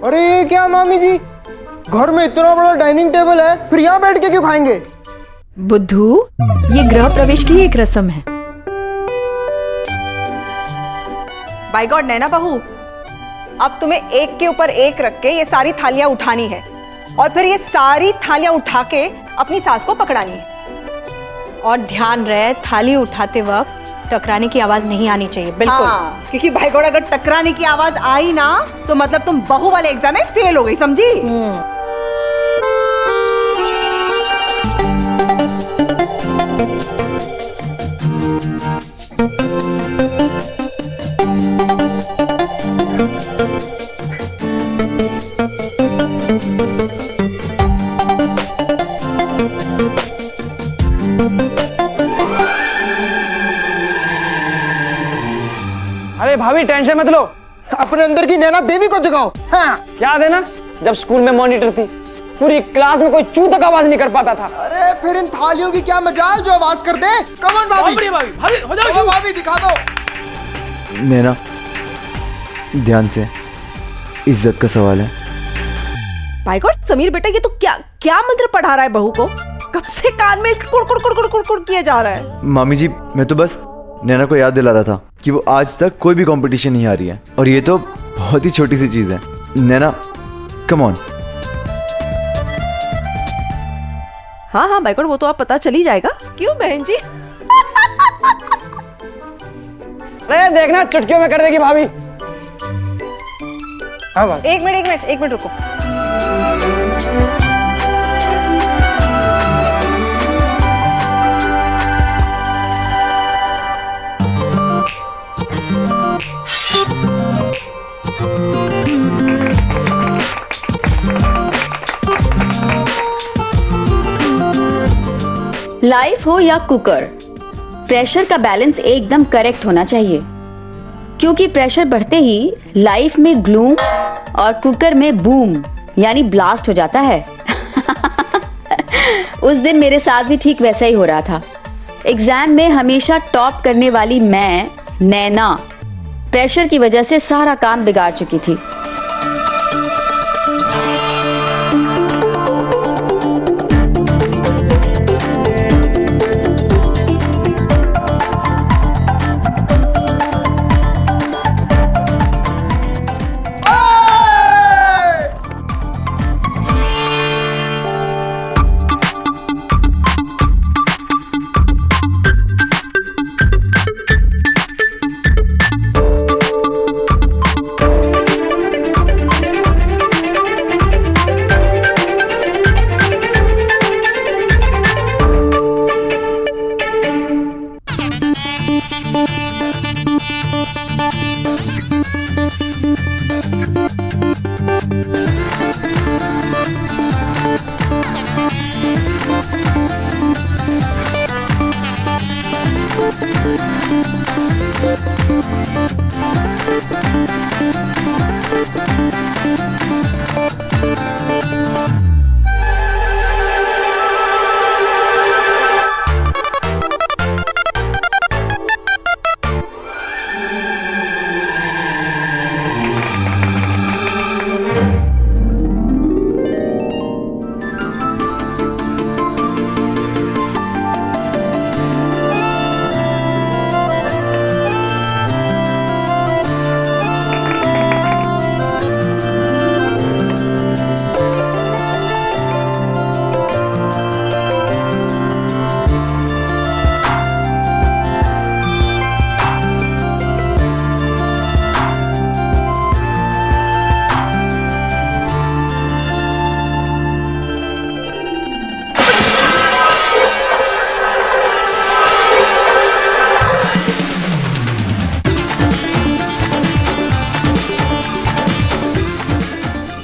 अरे ये क्या मामी जी, घर में इतना बड़ा डाइनिंग टेबल है, फिर यहाँ बैठ के क्यों खाएंगे? बुद्धू, ये गृह प्रवेश की एक रस्म है। बाय गॉड नैना बहू, अब तुम्हें एक के ऊपर एक रख के ये सारी थालियां उठानी है और फिर ये सारी थालियां उठा के अपनी सास को पकड़ानी है। और ध्यान रहे, थाली उठाते वक्त टकराने की आवाज नहीं आनी चाहिए, बिल्कुल। हाँ, क्योंकि भाई गॉड अगर टकराने की आवाज आई ना तो मतलब तुम बहू वाले एग्जाम में फेल हो गई, समझी? अरे भाभी टेंशन मत लो, अपने अंदर की नैना देवी को जगाओ। हाँ। याद है ना जब स्कूल में मॉनिटर थी, पूरी क्लास में कोई चू तक आवाज नहीं कर पाता था। अरे फिर इन थालियों की क्या मजाल जो आवाज कर दे। कम ऑन भाभी, भाभी हो जाओ ओ भाभी दिखा दो। नैना ध्यान से, इज्जत का सवाल है। भाई गॉड समीर बेटा, ये तो क्या मंत्र पढ़ा रहा है बहू को? कब से कान में कुड़ किया जा रहा है? मामी जी, मैं तो बस नैना को याद दिला रहा था कि वो आज तक कोई भी कंपटीशन नहीं हारी है, और ये तो बहुत ही छोटी सी चीज है। नैना कम ऑन। हाँ हाँ भाई गॉड, वो तो आप पता चल ही जाएगा। क्यों बहन जी? अरे देखना चुटकियों में कर देगी भाभी। हाँ भाभी। एक मिनट रुको। लाइफ हो या कुकर, प्रेशर का बैलेंस एकदम करेक्ट होना चाहिए, क्योंकि प्रेशर बढ़ते ही लाइफ में ग्लूम और कुकर में बूम यानी ब्लास्ट हो जाता है। उस दिन मेरे साथ भी ठीक वैसा ही हो रहा था। एग्जाम में हमेशा टॉप करने वाली मैं नैना प्रेशर की वजह से सारा काम बिगाड़ चुकी थी।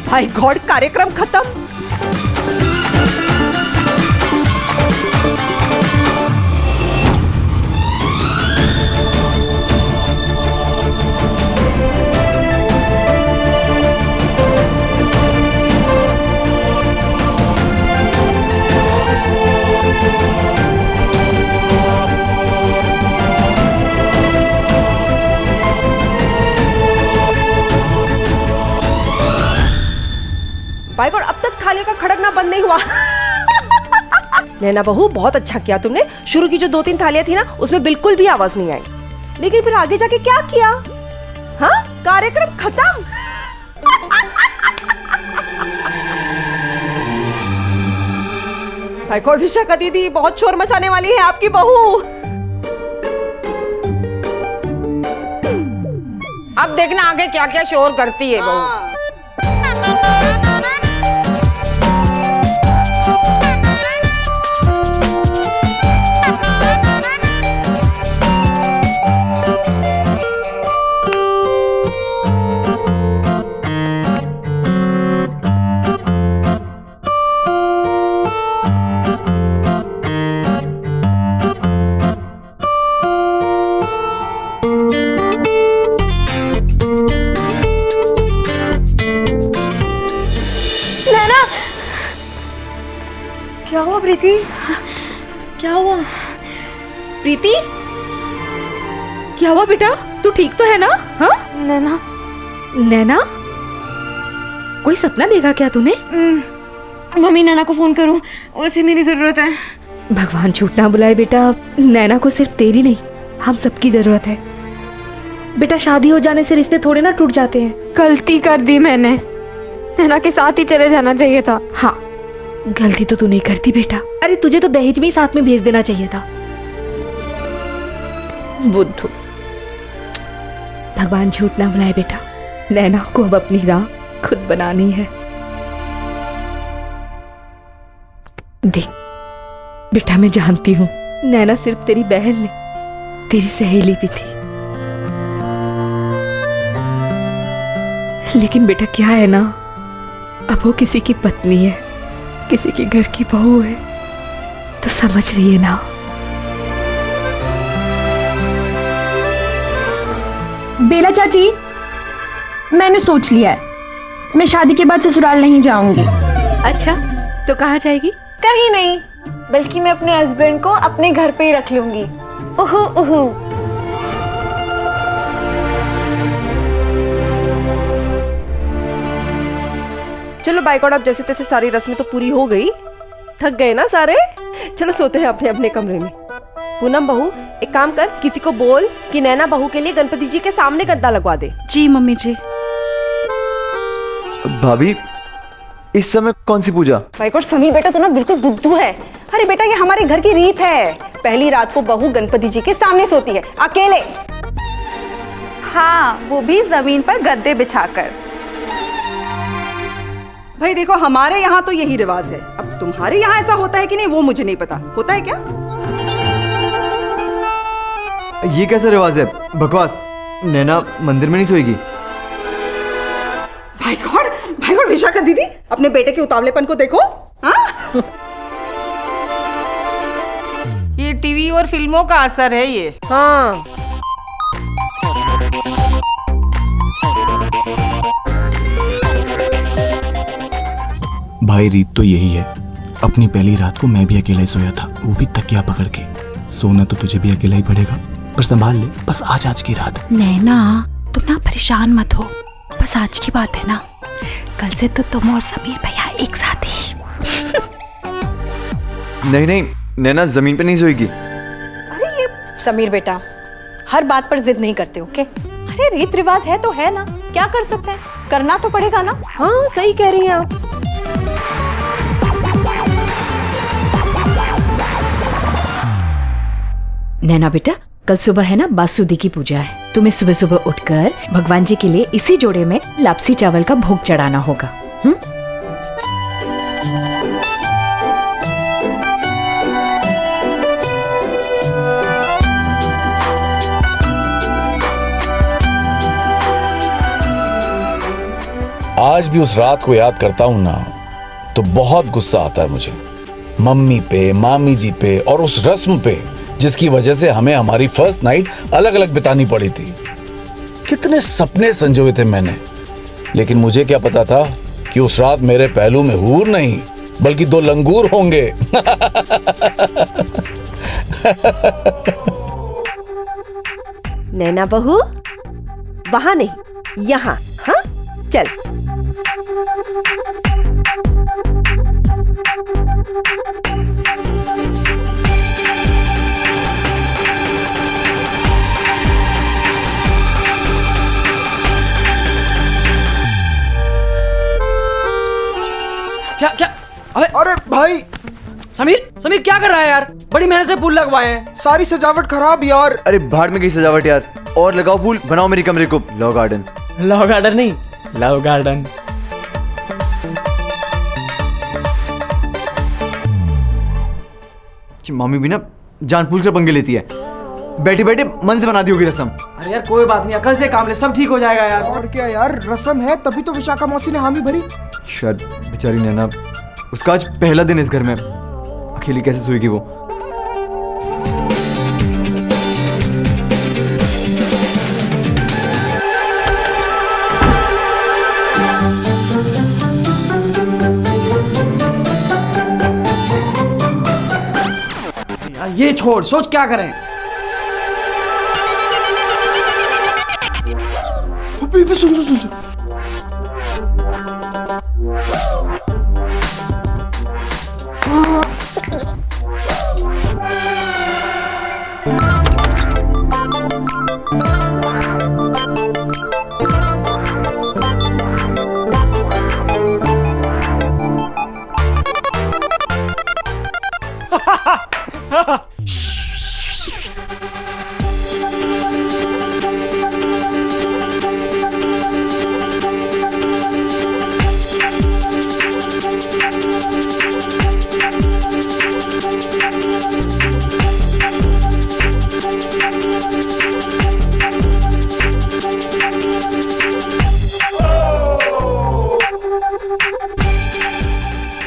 भाई गॉड, कार्यक्रम खत्म। बाय गॉड, अब तक थालियों का खड़कना बंद नहीं हुआ। नैना बहू, बहुत अच्छा किया तुमने। शुरू की जो 2-3 थालियां थी ना, उसमें बिल्कुल भी आवाज नहीं आई, लेकिन फिर आगे जाके क्या किया? हाँ, कार्यक्रम खत्म। बाय गॉड विशाखा दीदी, बहुत शोर मचाने वाली है आपकी बहू। अब देखना आगे क्या क्या शोर करती है बहू। क्या हुआ प्रीति? क्या हुआ प्रीति? क्या हुआ बेटा? तू ठीक तो है ना? हाँ नैना, नैना, कोई सपना देखा क्या तूने? मम्मी, नैना को फोन करो, उसे मेरी जरूरत है। भगवान झूठ ना बुलाए बेटा, नैना को सिर्फ तेरी नहीं, हम सबकी जरूरत है। बेटा, शादी हो जाने से रिश्ते थोड़े ना टूट जाते हैं। गलती कर दी मैंने, नैना के साथ ही चले जाना चाहिए था। हाँ, गलती तो तू नहीं करती बेटा। अरे तुझे तो दहेज में ही साथ में भेज देना चाहिए था। बुद्धू, भगवान झूठ ना बुलाए बेटा, नैना को अब अपनी राह खुद बनानी है। देख बेटा, मैं जानती हूँ नैना सिर्फ तेरी बहन नहीं, तेरी सहेली भी थी। लेकिन बेटा क्या है ना, अब वो किसी की पत्नी है, किसी के घर की बहू है, तो समझ रही है ना। बेला चाची, मैंने सोच लिया है, मैं शादी के बाद ससुराल नहीं जाऊंगी। अच्छा, तो कहाँ जाएगी? कहीं नहीं, बल्कि मैं अपने हस्बैंड को अपने घर पे ही रख लूंगी। उहु उहु। चलो बाय गॉड, अब जैसे तैसे सारी रस्में तो पूरी हो गई। थक गए ना सारे? चलो सोते हैं अपने अपने कमरे में। पूनम बहू, एक काम कर, किसी को बोल कि नैना बहू के लिए गणपति जी के सामने गद्दा लगवा दे। जी मम्मी जी। भाभी, इस समय कौन सी पूजा? बाय गॉड समीर बेटा, तू ना बिल्कुल बुद्धू है। अरे बेटा, ये हमारे घर की रीत है, पहली रात को बहू गणपति जी के सामने सोती है, अकेले। हाँ, वो भी जमीन पर गद्दे बिछाकर। भाई देखो, हमारे यहाँ तो यही रिवाज है। अब तुम्हारे यहाँ ऐसा होता है कि नहीं वो मुझे नहीं पता। होता है क्या? ये कैसा रिवाज है? बकवास। नैना मंदिर में नहीं सोएगी। भाई गॉड विशाखा दीदी, अपने बेटे के उतावलेपन को देखो। हाँ? ये टीवी और फिल्मों का असर है ये। हाँ। भाई, रीत तो यही है। अपनी पहली रात को मैं भी अकेला ही सोया था, वो भी तकिया पकड़ के। सोना तो तुझे भी अकेला ही पड़ेगा, पर संभाल ले, बस आज की रात। नैना, तुम ना परेशान मत हो, बस आज की बात है ना, कल से तो तुम और समीर भैया एक साथ ही। नहीं, नैना जमीन पे नहीं सोएगी। अरे ये समीर बेटा, हर बात पर जिद नहीं करते, ओके? अरे रीत रिवाज है तो है ना, क्या कर सकते हैं, करना तो पड़ेगा ना। हाँ, सही कह रही हैं आप। नैना बेटा, कल सुबह है ना बासुदी की पूजा है, तुम्हें सुबह सुबह उठकर भगवान जी के लिए इसी जोड़े में लापसी चावल का भोग चढ़ाना होगा। आज भी उस रात को याद करता हूं ना, तो बहुत गुस्सा आता है मुझे, मम्मी पे, मामी जी पे और उस रस्म पे जिसकी वजह से हमें हमारी फर्स्ट नाइट अलग अलग बितानी पड़ी थी। कितने सपने संजोए थे मैंने, लेकिन मुझे क्या पता था कि उस रात मेरे पहलू में हूर नहीं बल्कि 2 लंगूर होंगे। नैना बहू, वहां नहीं, यहाँ। हाँ, चल। क्या क्या? अबे अरे भाई समीर, समीर क्या कर रहा है यार? बड़ी मेहनत से फूल लगवाए हैं। सारी सजावट खराब यार। अरे भाड़ में गई सजावट यार। और लगाओ फूल, बनाओ मेरी कमरे को लव गार्डन। लव गार्डन नहीं, लव गार्डन। मम्मी भी ना जानबूझ कर पंगे लेती है। बैठे बैठे मन से बना दी होगी रसम। अरे यार कोई बात नहीं, अकल से काम ले, सब ठीक हो जाएगा यार। और क्या यार, रस्म है तभी तो विशाखा मौसी ने हामी भरी। शायद बेचारी नैना, उसका आज पहला दिन इस घर में, अकेली कैसे सोएगी वो। यार ये छोड़, सोच क्या करें। सुन सुन सुन।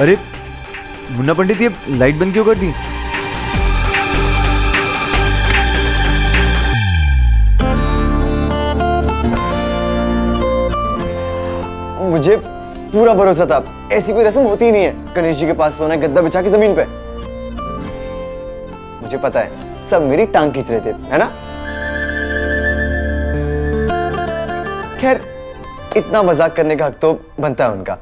अरे मुन्ना पंडित, ये लाइट बंद क्यों कर दी? मुझे पूरा भरोसा था, ऐसी कोई रस्म होती ही नहीं है। गणेश जी के पास सोना है गद्दा बिछा के जमीन पे। मुझे पता है सब मेरी टांग खींच रहे थे, है ना? खैर इतना मजाक करने का हक तो बनता है उनका।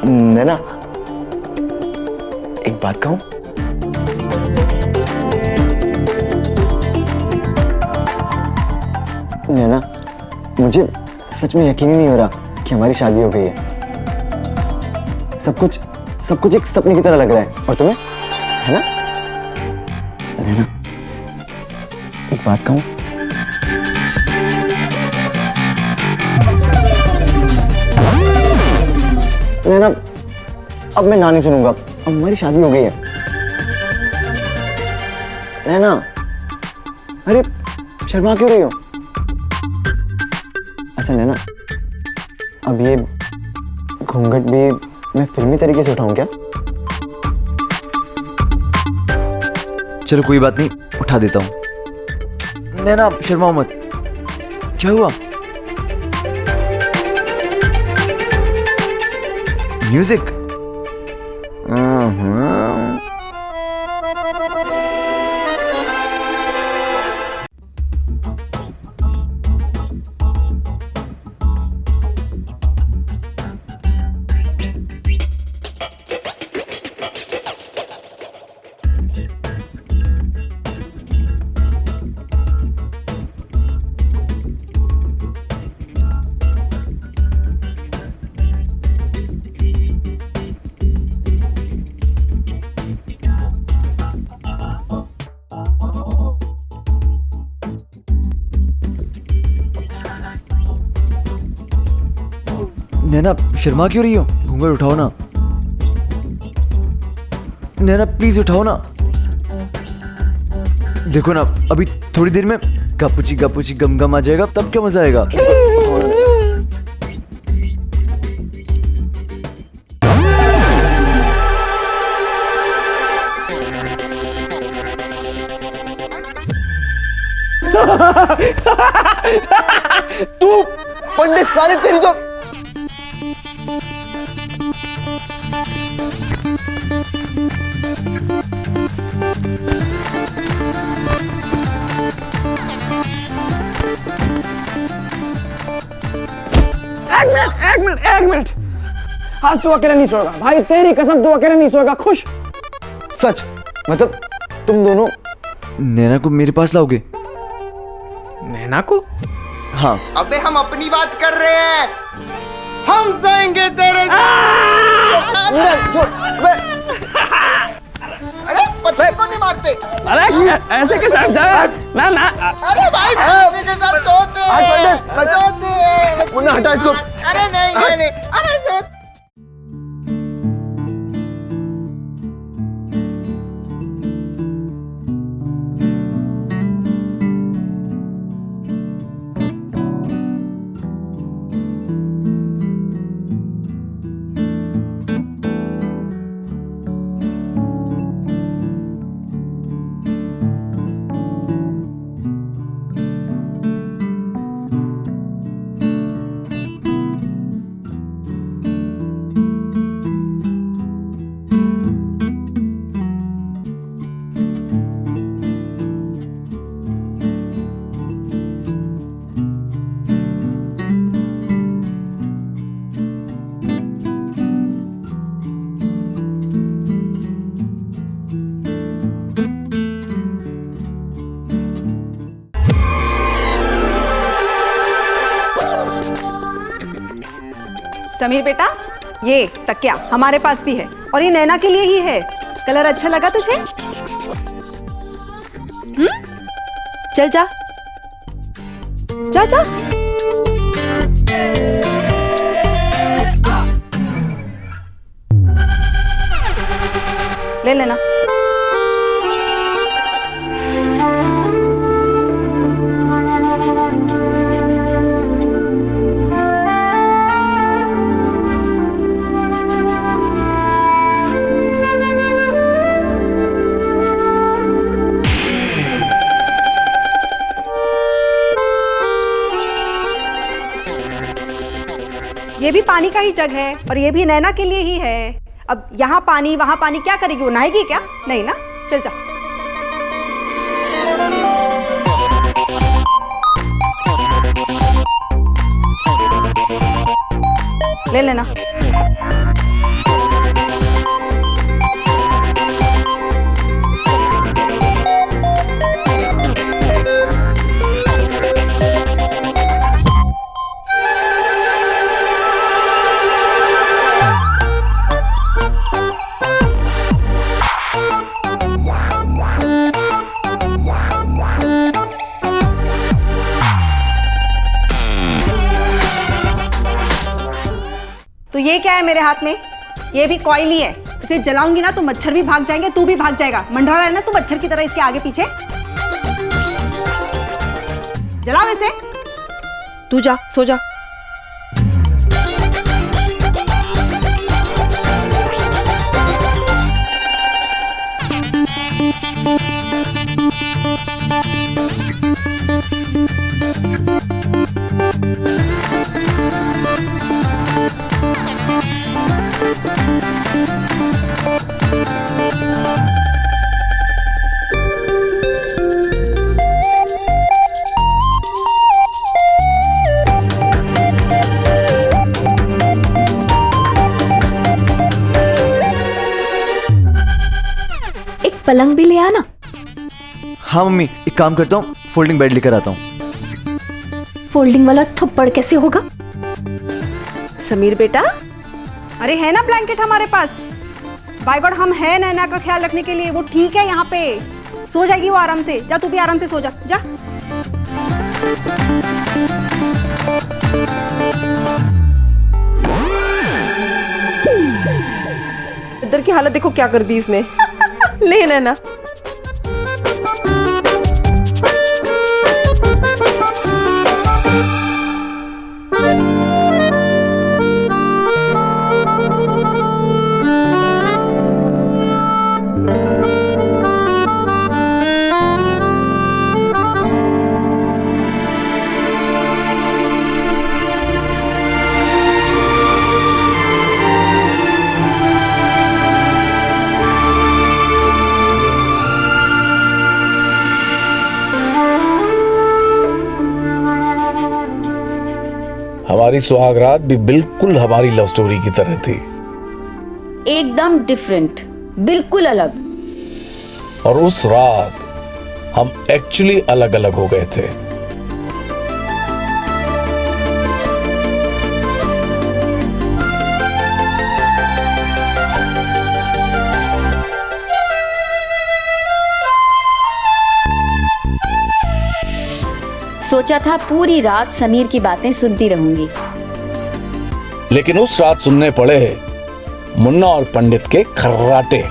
नैना, एक बात कहूं? नैना, मुझे सच में यकीन ही नहीं हो रहा कि हमारी शादी हो गई है। सब कुछ एक सपने की तरह लग रहा है। और तुम्हें, है ना? नैना, एक बात कहूं? नैना, अब मैं ना नहीं सुनूंगा। अब हमारी शादी हो गई है। नैना, अरे शर्मा क्यों रही हो? अच्छा नैना, अब ये घूंघट भी मैं फिल्मी तरीके से उठाऊं क्या? चलो कोई बात नहीं, उठा देता हूँ। नैना शर्माओ मत। क्या हुआ? म्यूजिक? नैना शर्मा क्यों रही हो? घूंघट उठाओ ना। नैना प्लीज उठाओ ना। देखो ना, अभी थोड़ी देर में गपुची गपुची गम गम आ जाएगा, तब क्या मजा आएगा। तू पंडित, सारे तेरी तो एक मिनट। आज तू अकेला नहीं सोएगा भाई, तेरी कसम तू अकेला नहीं सोएगा। खुश? सच? मतलब तुम दोनों नैना को मेरे पास लाओगे? नैना को? हाँ। अबे हम अपनी बात कर रहे हैं, हम सोएंगे तेरे अरे पत्ते को नहीं मारते। अरे ऐसे के साथ जा ना ना। अरे भाई पत्ते के साथ सोते मुन्ना हटा इसको। अरे नहीं अरे सोते। समीर बेटा, ये तकिया हमारे पास भी है और ये नैना के लिए ही है। कलर अच्छा लगा तुझे? चल जा जा जा। ले लेना। ये भी पानी का ही जग है और ये भी नैना के लिए ही है। अब यहाँ पानी वहाँ पानी क्या करेगी? वो नहाएगी क्या? नहीं ना। चल जा। ले लेना। तो ये क्या है मेरे हाथ में? ये भी कॉइल ही है। इसे जलाऊंगी ना तो मच्छर भी भाग जाएंगे, तू भी भाग जाएगा। मंडरा रहा है ना तू मच्छर की तरह इसके आगे पीछे। जलाओ इसे। तू जा, सो जा। पलंग भी ले आना। हाँ मम्मी, एक काम करता हूँ, फोल्डिंग बेड लेकर आता हूँ। फोल्डिंग वाला थप्पड़ कैसे होगा? समीर बेटा, अरे है ना ब्लैंकेट हमारे पास। बाय गॉड, हम है नैना का ख्याल रखने के लिए। वो ठीक है, यहाँ पे सो जाएगी वो आराम से। जा, तू भी आराम से सो जा। जा। इधर की हालत देखो क्या कर दी इसने। ले नैना। हमारी सुहागरात भी बिल्कुल हमारी लव स्टोरी की तरह थी। एकदम डिफरेंट, बिल्कुल अलग। और उस रात हम एक्चुअली अलग अलग हो गए थे। सोचा था पूरी रात समीर की बातें सुनती रहूंगी, लेकिन उस रात सुनने पड़े मुन्ना और पंडित के खर्राटे।